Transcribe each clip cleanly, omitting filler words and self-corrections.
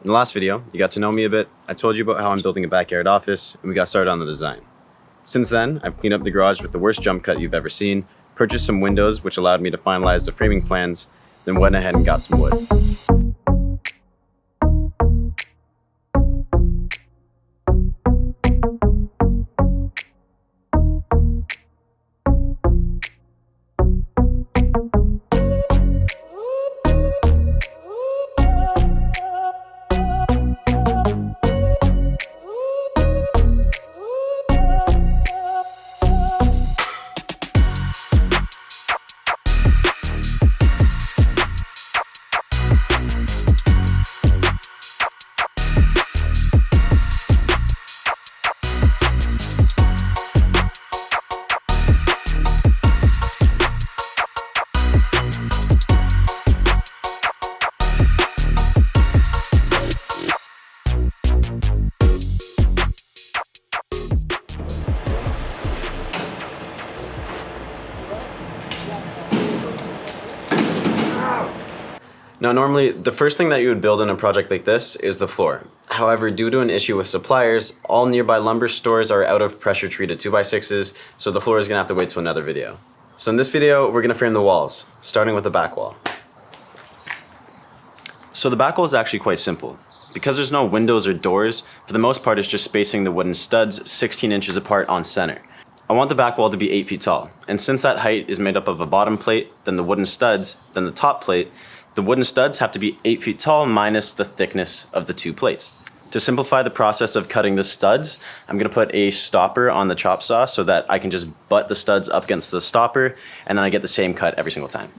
In the last video, you got to know me a bit. I told you about how I'm building a backyard office, and we got started on the design. Since then, I've cleaned up the garage with the worst jump cut you've ever seen, purchased some windows which allowed me to finalize the framing plans, then went ahead and got some wood. Now normally, the first thing that you would build in a project like this is the floor. However, due to an issue with suppliers, all nearby lumber stores are out of pressure treated 2x6s, so the floor is gonna have to wait till another video. So in this video, we're gonna frame the walls, starting with the back wall. So the back wall is actually quite simple. Because there's no windows or doors, for the most part it's just spacing the wooden studs 16 inches apart on center. I want the back wall to be 8 feet tall, and since that height is made up of a bottom plate, then the wooden studs, then the top plate, the wooden studs have to be 8 feet tall minus the thickness of the two plates. To simplify the process of cutting the studs, I'm gonna put a stopper on the chop saw so that I can just butt the studs up against the stopper, and then I get the same cut every single time.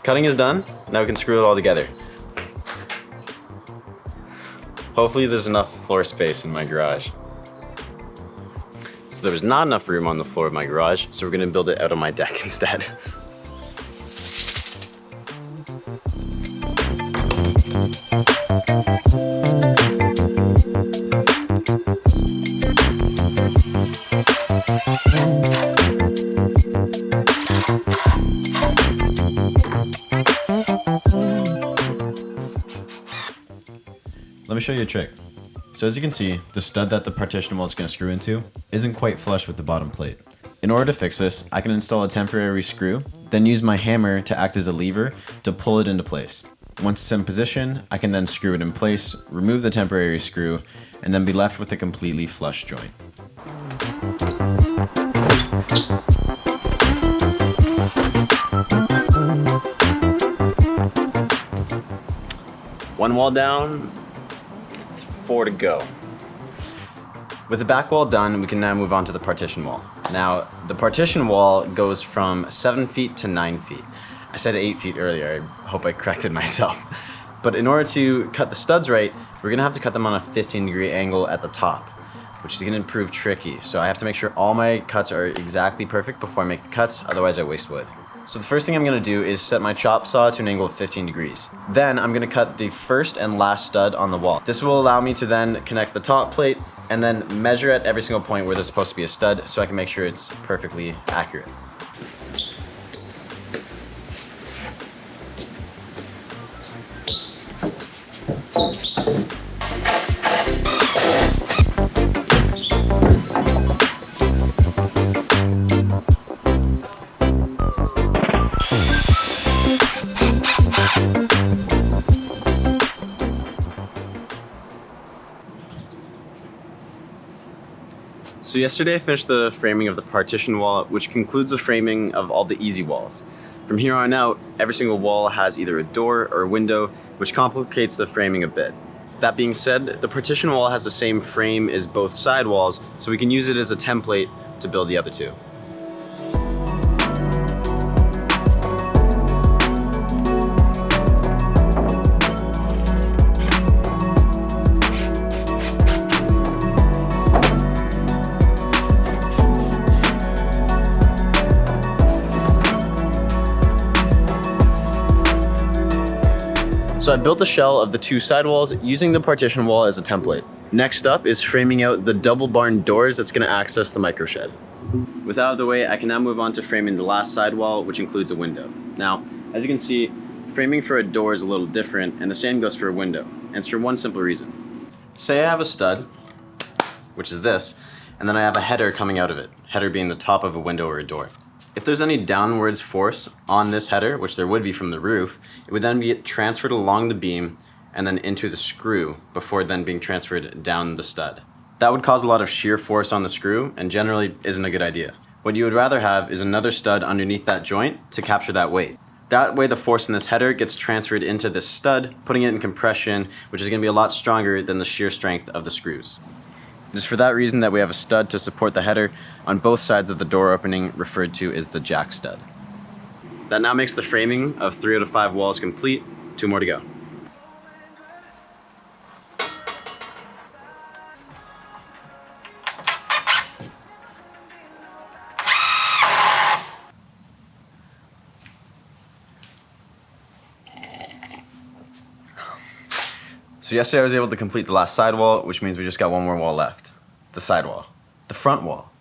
Cutting is done, now we can screw it all together. Hopefully there's enough floor space in my garage. So there was not enough room on the floor of my garage, so we're gonna build it out on my deck instead. Let me show you a trick. So as you can see, the stud that the partition wall is going to screw into isn't quite flush with the bottom plate. In order to fix this, I can install a temporary screw, then use my hammer to act as a lever to pull it into place. Once it's in position, I can then screw it in place, remove the temporary screw, and then be left with a completely flush joint. One wall down, 4 to go. With the back wall done, we can now move on to the partition wall. Now, the partition wall goes from 7 feet to 9 feet. I said 8 feet earlier, I hope I corrected myself. But in order to cut the studs right, we're gonna have to cut them on a 15-degree angle at the top, which is gonna prove tricky. So I have to make sure all my cuts are exactly perfect before I make the cuts, otherwise I waste wood. So the first thing I'm gonna do is set my chop saw to an angle of 15 degrees. Then I'm gonna cut the first and last stud on the wall. This will allow me to then connect the top plate and then measure at every single point where there's supposed to be a stud so I can make sure it's perfectly accurate. So yesterday I finished the framing of the partition wall, which concludes the framing of all the easy walls. From here on out, every single wall has either a door or a window, which complicates the framing a bit. That being said, the partition wall has the same frame as both sidewalls, so we can use it as a template to build the other two. So I built the shell of the two sidewalls using the partition wall as a template. Next up is framing out the double barn doors that's going to access the micro shed. With that out of the way, I can now move on to framing the last sidewall, which includes a window. Now, as you can see, framing for a door is a little different, and the same goes for a window. And it's for one simple reason. Say I have a stud, which is this, and then I have a header coming out of it, header being the top of a window or a door. If there's any downwards force on this header, which there would be from the roof, it would then be transferred along the beam and then into the screw before then being transferred down the stud. That would cause a lot of shear force on the screw and generally isn't a good idea. What you would rather have is another stud underneath that joint to capture that weight. That way the force in this header gets transferred into this stud, putting it in compression, which is going to be a lot stronger than the shear strength of the screws. It is for that reason that we have a stud to support the header on both sides of the door opening, referred to as the jack stud. That now makes the framing of 3 out of 5 walls complete. 2 more to go. So yesterday I was able to complete the last sidewall, which means we just got one more wall left. The sidewall. The front wall.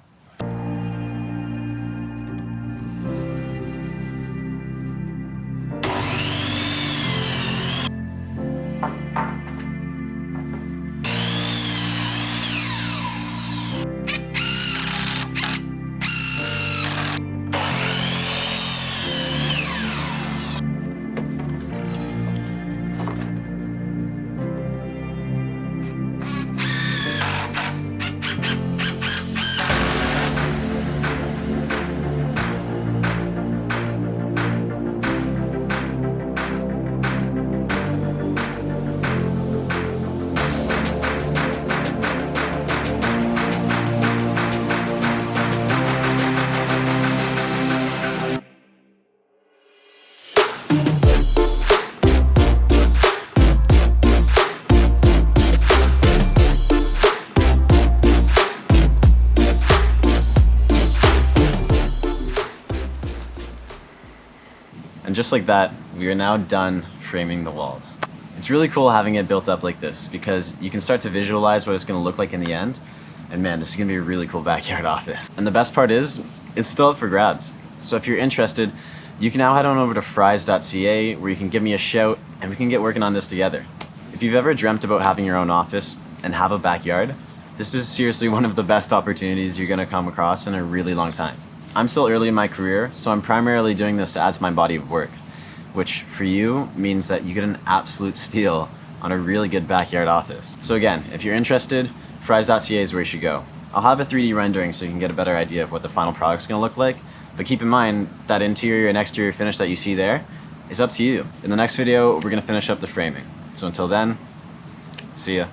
And just like that, we are now done framing the walls. It's really cool having it built up like this because you can start to visualize what it's going to look like in the end. And man, this is going to be a really cool backyard office. And the best part is, it's still up for grabs. So if you're interested, you can now head on over to frise.ca where you can give me a shout and we can get working on this together. If you've ever dreamt about having your own office and have a backyard, this is seriously one of the best opportunities you're going to come across in a really long time. I'm still early in my career, so I'm primarily doing this to add to my body of work, which for you means that you get an absolute steal on a really good backyard office. So again, if you're interested, frise.ca is where you should go. I'll have a 3D rendering so you can get a better idea of what the final product's gonna look like, but keep in mind that interior and exterior finish that you see there is up to you. In the next video, we're gonna finish up the framing. So until then, see ya.